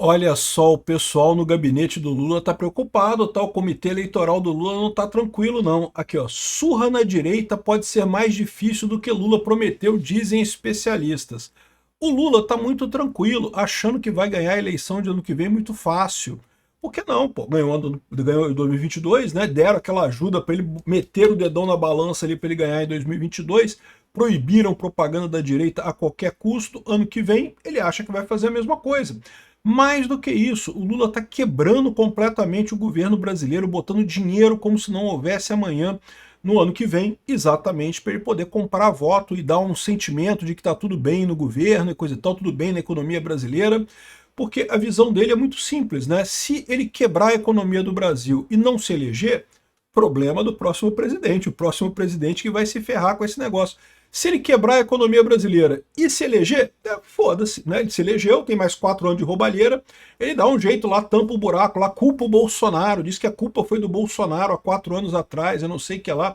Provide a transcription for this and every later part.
Olha só, o pessoal no gabinete do Lula está preocupado, tá? O comitê eleitoral do Lula não está tranquilo, não. Aqui, ó, surra na direita pode ser mais difícil do que Lula prometeu, dizem especialistas. O Lula está muito tranquilo, achando que vai ganhar a eleição de ano que vem muito fácil. Por que não, pô? Ganhou em 2022, né? Deram aquela ajuda para ele meter o dedão na balança ali para ele ganhar em 2022. Proibiram propaganda da direita a qualquer custo. Ano que vem, ele acha que vai fazer a mesma coisa. Mais do que isso, o Lula está quebrando completamente o governo brasileiro, botando dinheiro como se não houvesse amanhã no ano que vem, exatamente para ele poder comprar voto e dar um sentimento de que está tudo bem no governo e coisa e tal, tudo bem na economia brasileira, porque a visão dele é muito simples, né? Se ele quebrar a economia do Brasil e não se eleger, problema do próximo presidente, o próximo presidente que vai se ferrar com esse negócio. Se ele quebrar a economia brasileira e se eleger, foda-se, né? Ele se elegeu, tem mais 4 anos de roubalheira, ele dá um jeito lá, tampa o buraco lá, culpa o Bolsonaro, diz que a culpa foi do Bolsonaro há 4 anos atrás, eu não sei o que lá.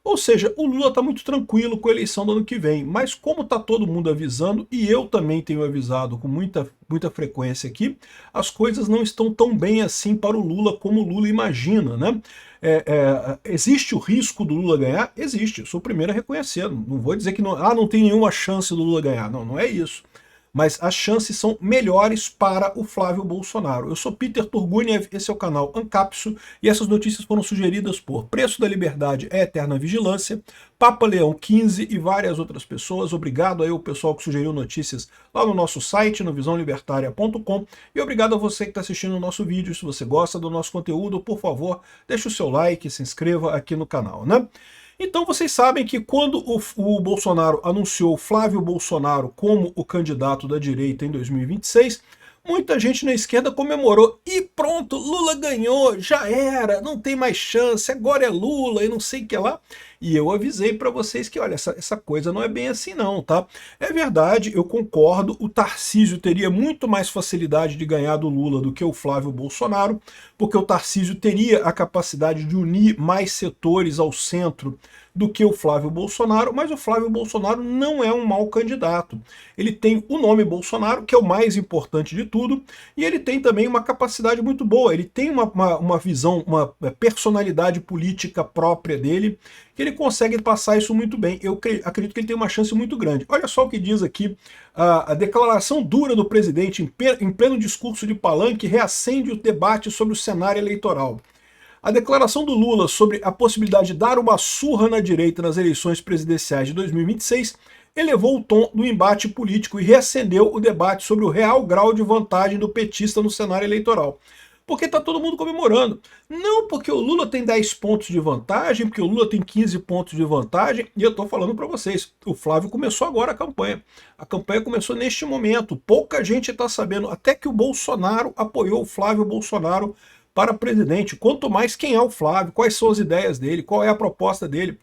Ou seja, o Lula está muito tranquilo com a eleição do ano que vem, mas como está todo mundo avisando, e eu também tenho avisado com muita frequência aqui, as coisas não estão tão bem assim para o Lula como o Lula imagina, né? Existe o risco do Lula ganhar? Existe, eu sou o primeiro a reconhecer, não vou dizer que não tem nenhuma chance do Lula ganhar, não, não é isso. Mas as chances são melhores para o Flávio Bolsonaro. Eu sou Peter Turguniev, esse é o canal Ancapso, e essas notícias foram sugeridas por Preço da Liberdade é Eterna Vigilância, Papa Leão 15 e várias outras pessoas. Obrigado aí ao pessoal que sugeriu notícias lá no nosso site, no visãolibertaria.com, e obrigado a você que está assistindo o nosso vídeo. Se você gosta do nosso conteúdo, por favor, deixe o seu like, se inscreva aqui no canal, né? Então vocês sabem que quando o Bolsonaro anunciou Flávio Bolsonaro como o candidato da direita em 2026, muita gente na esquerda comemorou. E pronto, Lula ganhou, já era, não tem mais chance, agora é Lula e não sei o que lá. E eu avisei para vocês que, olha, essa coisa não é bem assim não, tá? É verdade, eu concordo, o Tarcísio teria muito mais facilidade de ganhar do Lula do que o Flávio Bolsonaro, porque o Tarcísio teria a capacidade de unir mais setores ao centro do que o Flávio Bolsonaro, mas o Flávio Bolsonaro não é um mau candidato. Ele tem o nome Bolsonaro, que é o mais importante de tudo, e ele tem também uma capacidade muito boa, ele tem uma visão, uma personalidade política própria dele, que ele consegue passar isso muito bem. Eu acredito que ele tem uma chance muito grande. Olha só o que diz aqui a declaração dura do presidente em pleno discurso de palanque reacende o debate sobre o cenário eleitoral. A declaração do Lula sobre a possibilidade de dar uma surra na direita nas eleições presidenciais de 2026 elevou o tom do embate político e reacendeu o debate sobre o real grau de vantagem do petista no cenário eleitoral. Porque está todo mundo comemorando. Não porque o Lula tem 10 pontos de vantagem, porque o Lula tem 15 pontos de vantagem, e eu estou falando para vocês, o Flávio começou agora a campanha. A campanha começou neste momento, pouca gente está sabendo, até que o Bolsonaro apoiou o Flávio Bolsonaro para presidente. Quanto mais quem é o Flávio, quais são as ideias dele, qual é a proposta dele.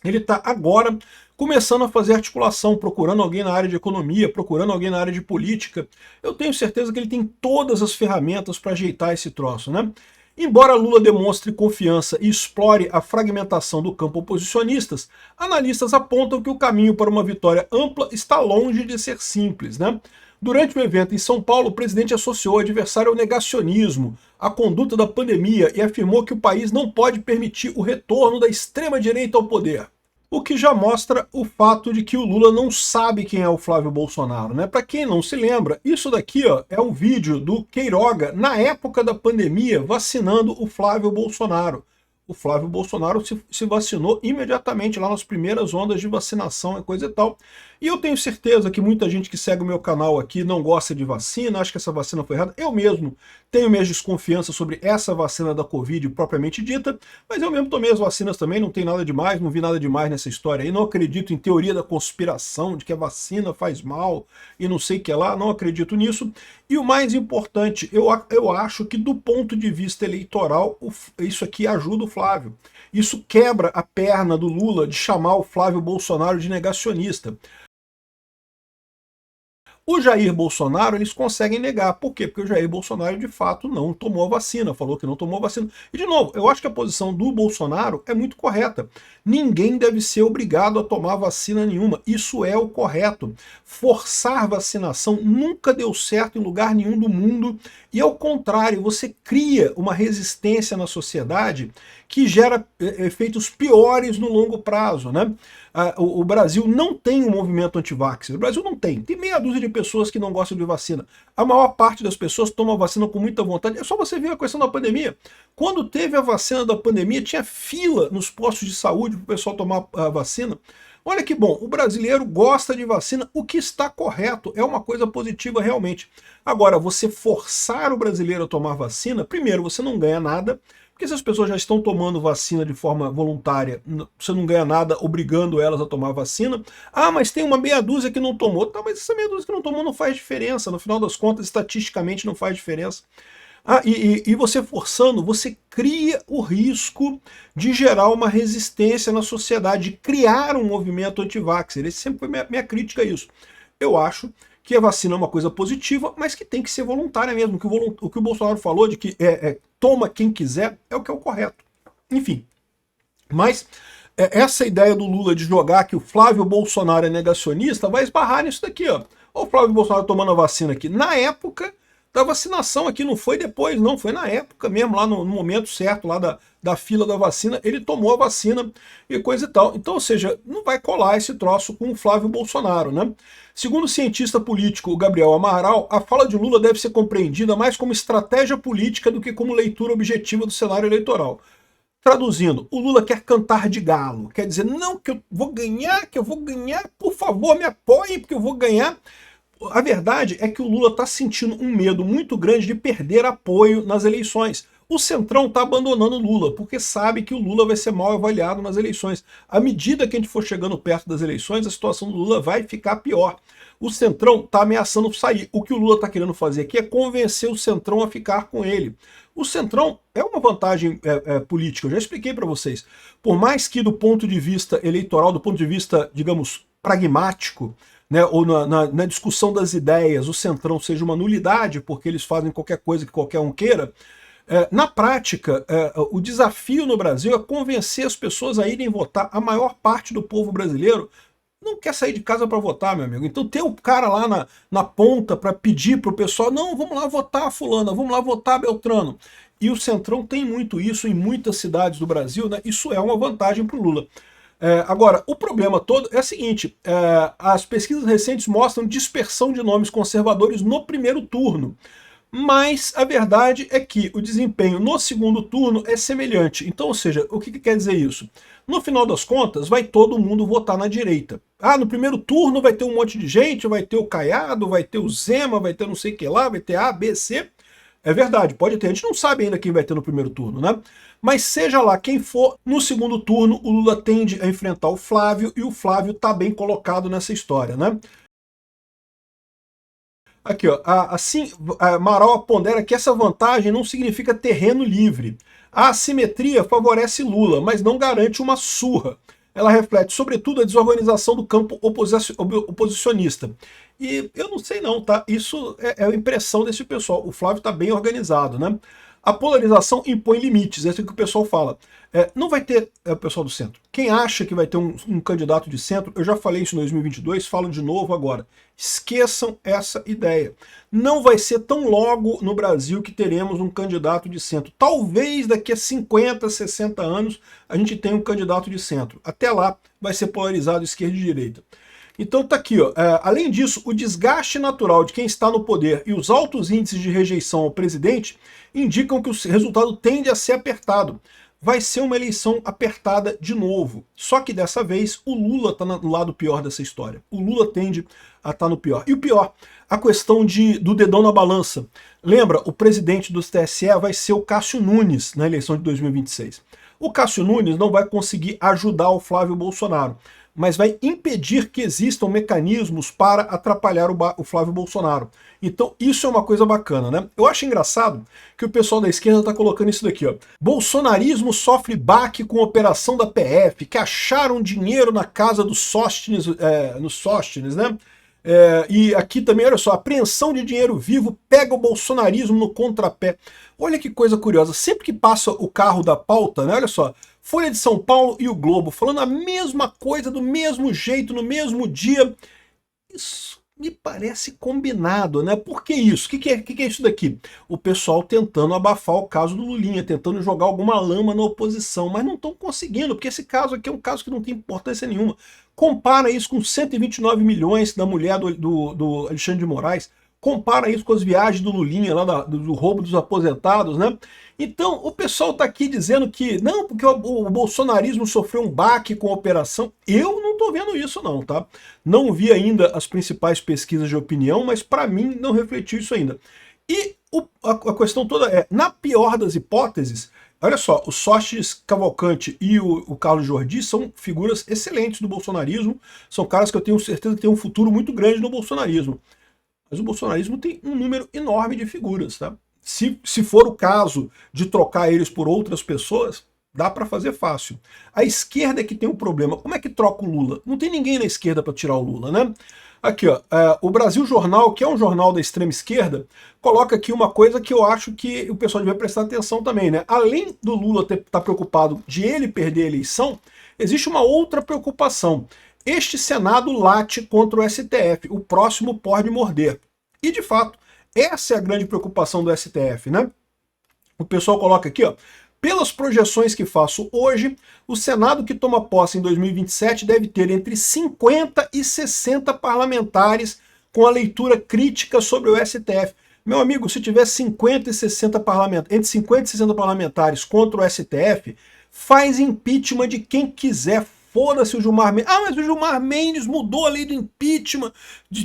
Ele está agora começando a fazer articulação, procurando alguém na área de economia, procurando alguém na área de política. Eu tenho certeza que ele tem todas as ferramentas para ajeitar esse troço, né? Embora Lula demonstre confiança e explore a fragmentação do campo oposicionistas, analistas apontam que o caminho para uma vitória ampla está longe de ser simples, né? Durante o evento em São Paulo, o presidente associou o adversário ao negacionismo, à conduta da pandemia e afirmou que o país não pode permitir o retorno da extrema-direita ao poder. O que já mostra o fato de que o Lula não sabe quem é o Flávio Bolsonaro, né? Para quem não se lembra, isso daqui ó, é um vídeo do Queiroga, na época da pandemia, vacinando o Flávio Bolsonaro. O Flávio Bolsonaro se vacinou imediatamente lá nas primeiras ondas de vacinação e coisa e tal. E eu tenho certeza que muita gente que segue o meu canal aqui não gosta de vacina, acha que essa vacina foi errada. Eu mesmo tenho minhas desconfianças sobre essa vacina da Covid propriamente dita, mas eu mesmo tomei as vacinas também, não tem nada demais, não vi nada demais nessa história aí. Não acredito em teoria da conspiração, de que a vacina faz mal e não sei o que lá, não acredito nisso. E o mais importante, eu acho que do ponto de vista eleitoral, isso aqui ajuda o Flávio. Isso quebra a perna do Lula de chamar o Flávio Bolsonaro de negacionista. O Jair Bolsonaro, eles conseguem negar. Por quê? Porque o Jair Bolsonaro, de fato, não tomou a vacina, falou que não tomou a vacina. E, de novo, eu acho que a posição do Bolsonaro é muito correta. Ninguém deve ser obrigado a tomar vacina nenhuma. Isso é o correto. Forçar vacinação nunca deu certo em lugar nenhum do mundo. E, ao contrário, você cria uma resistência na sociedade que gera efeitos piores no longo prazo, né? O Brasil não tem um movimento anti-vaxxer. O Brasil não tem. Tem meia dúzia de pessoas que não gostam de vacina. A maior parte das pessoas toma a vacina com muita vontade. É só você ver a questão da pandemia. Quando teve a vacina da pandemia, tinha fila nos postos de saúde para o pessoal tomar a vacina. Olha que bom, o brasileiro gosta de vacina, o que está correto, é uma coisa positiva realmente. Agora, você forçar o brasileiro a tomar vacina, primeiro, você não ganha nada, porque se as pessoas já estão tomando vacina de forma voluntária, você não ganha nada obrigando elas a tomar vacina. Ah, mas tem uma meia dúzia que não tomou. Tá, mas essa meia dúzia que não tomou não faz diferença. No final das contas, estatisticamente não faz diferença. E você forçando, você cria o risco de gerar uma resistência na sociedade, de criar um movimento anti-vaxxer. Esse sempre foi minha crítica a isso. Eu acho que a vacina é uma coisa positiva, mas que tem que ser voluntária mesmo. O que o Bolsonaro falou de que toma quem quiser é o que é o correto. Enfim, mas essa ideia do Lula de jogar que o Flávio Bolsonaro é negacionista vai esbarrar nisso daqui, ó. Olha o Flávio Bolsonaro tomando a vacina aqui. Na época da vacinação aqui, não foi depois, não, foi na época mesmo, lá no momento certo, lá da fila da vacina, ele tomou a vacina e coisa e tal. Então, ou seja, não vai colar esse troço com o Flávio Bolsonaro, né? Segundo o cientista político Gabriel Amaral, a fala de Lula deve ser compreendida mais como estratégia política do que como leitura objetiva do cenário eleitoral. Traduzindo, o Lula quer cantar de galo, quer dizer, não, que eu vou ganhar, por favor, me apoiem, porque eu vou ganhar. A verdade é que o Lula está sentindo um medo muito grande de perder apoio nas eleições. O Centrão está abandonando o Lula, porque sabe que o Lula vai ser mal avaliado nas eleições. À medida que a gente for chegando perto das eleições, a situação do Lula vai ficar pior. O Centrão está ameaçando sair. O que o Lula está querendo fazer aqui é convencer o Centrão a ficar com ele. O Centrão é uma vantagem política, eu já expliquei para vocês. Por mais que do ponto de vista eleitoral, do ponto de vista, digamos, pragmático, né, ou na discussão das ideias, o Centrão seja uma nulidade, porque eles fazem qualquer coisa que qualquer um queira, na prática, o desafio no Brasil é convencer as pessoas a irem votar. A maior parte do povo brasileiro não quer sair de casa para votar, meu amigo. Então ter o cara lá na ponta para pedir para o pessoal, não, vamos lá votar fulana, vamos lá votar Beltrano. E o Centrão tem muito isso em muitas cidades do Brasil, né? Isso é uma vantagem para o Lula. Agora, o problema todo é o seguinte, as pesquisas recentes mostram dispersão de nomes conservadores no primeiro turno, mas a verdade é que o desempenho no segundo turno é semelhante. Então, ou seja, o que quer dizer isso? No final das contas, vai todo mundo votar na direita. No primeiro turno vai ter um monte de gente, vai ter o Caiado, vai ter o Zema, vai ter não sei o que lá, vai ter A, B, C. É verdade, pode ter. A gente não sabe ainda quem vai ter no primeiro turno, né? Mas seja lá quem for, no segundo turno o Lula tende a enfrentar o Flávio e o Flávio está bem colocado nessa história, né? Aqui, ó, assim, Amaral pondera que essa vantagem não significa terreno livre. A assimetria favorece Lula, mas não garante uma surra. Ela reflete, sobretudo, a desorganização do campo oposicionista. E eu não sei não, tá? Isso é a impressão desse pessoal. O Flávio está bem organizado, né? A polarização impõe limites, é isso que o pessoal fala. Não vai ter o pessoal do centro. Quem acha que vai ter um candidato de centro, eu já falei isso em 2022, falo de novo agora. Esqueçam essa ideia. Não vai ser tão logo no Brasil que teremos um candidato de centro. Talvez daqui a 50, 60 anos a gente tenha um candidato de centro. Até lá vai ser polarizado esquerda e direita. Então tá aqui, ó. Além disso, o desgaste natural de quem está no poder e os altos índices de rejeição ao presidente indicam que o resultado tende a ser apertado. Vai ser uma eleição apertada de novo. Só que dessa vez o Lula está no lado pior dessa história. O Lula tende a estar no pior. E o pior, a questão do dedão na balança. Lembra, o presidente do TSE vai ser o Cássio Nunes na eleição de 2026. O Cássio Nunes não vai conseguir ajudar o Flávio Bolsonaro, mas vai impedir que existam mecanismos para atrapalhar o Flávio Bolsonaro. Então isso é uma coisa bacana, né? Eu acho engraçado que o pessoal da esquerda está colocando isso daqui, ó. Bolsonarismo sofre baque com a operação da PF, que acharam dinheiro na casa do Sóstenes, no Sóstenes, né? E aqui também, olha só, apreensão de dinheiro vivo pega o bolsonarismo no contrapé. Olha que coisa curiosa, sempre que passa o carro da pauta, né, olha só, Folha de São Paulo e o Globo falando a mesma coisa, do mesmo jeito, no mesmo dia. Isso me parece combinado, né? Por que isso? O que é isso daqui? O pessoal tentando abafar o caso do Lulinha, tentando jogar alguma lama na oposição, mas não estão conseguindo, porque esse caso aqui é um caso que não tem importância nenhuma. Compara isso com 129 milhões da mulher do Alexandre de Moraes, compara isso com as viagens do Lulinha, lá do roubo dos aposentados, né? Então, o pessoal está aqui dizendo que, não, porque o bolsonarismo sofreu um baque com a operação. Eu não estou vendo isso não, tá? Não vi ainda as principais pesquisas de opinião, mas para mim não refletiu isso ainda. E a questão toda é, na pior das hipóteses, olha só, o Sócrates Cavalcante e o Carlos Jordi são figuras excelentes do bolsonarismo, são caras que eu tenho certeza que têm um futuro muito grande no bolsonarismo. Mas o bolsonarismo tem um número enorme de figuras, tá? Se for o caso de trocar eles por outras pessoas, dá para fazer fácil. A esquerda é que tem um problema. Como é que troca o Lula? Não tem ninguém na esquerda para tirar o Lula, né? Aqui, ó, o Brasil Jornal, que é um jornal da extrema esquerda, coloca aqui uma coisa que eu acho que o pessoal deve prestar atenção também, né? Além do Lula estar preocupado de ele perder a eleição, existe uma outra preocupação. Este Senado late contra o STF, o próximo pode morder. E, de fato, essa é a grande preocupação do STF, né? O pessoal coloca aqui, ó, pelas projeções que faço hoje, o Senado que toma posse em 2027 deve ter entre 50 e 60 parlamentares com a leitura crítica sobre o STF. Meu amigo, se tiver 50 e 60 parlamentares, entre 50 e 60 parlamentares contra o STF, faz impeachment de quem quiser. Foda-se o Gilmar Mendes. Ah, mas o Gilmar Mendes mudou a lei do impeachment,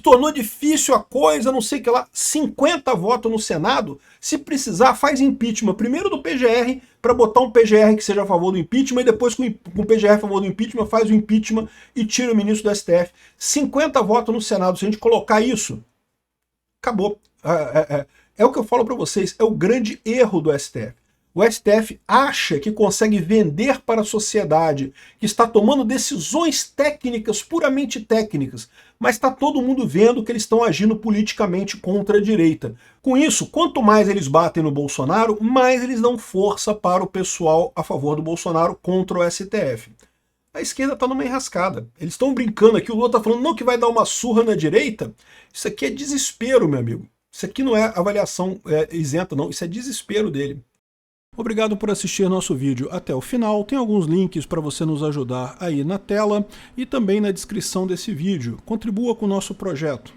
tornou difícil a coisa, não sei o que lá. 50 votos no Senado, se precisar, faz impeachment. Primeiro do PGR, para botar um PGR que seja a favor do impeachment, e depois com o PGR a favor do impeachment, faz o impeachment e tira o ministro do STF. 50 votos no Senado, se a gente colocar isso, acabou. É o que eu falo para vocês, é o grande erro do STF. O STF acha que consegue vender para a sociedade que está tomando decisões técnicas, puramente técnicas, mas está todo mundo vendo que eles estão agindo politicamente contra a direita. Com isso, quanto mais eles batem no Bolsonaro, mais eles dão força para o pessoal a favor do Bolsonaro contra o STF. A esquerda está numa enrascada. Eles estão brincando aqui, o Lula está falando não que vai dar uma surra na direita. Isso aqui é desespero, meu amigo. Isso aqui não é avaliação isenta, não. Isso é desespero dele. Obrigado por assistir nosso vídeo até o final. Tem alguns links para você nos ajudar aí na tela e também na descrição desse vídeo. Contribua com o nosso projeto.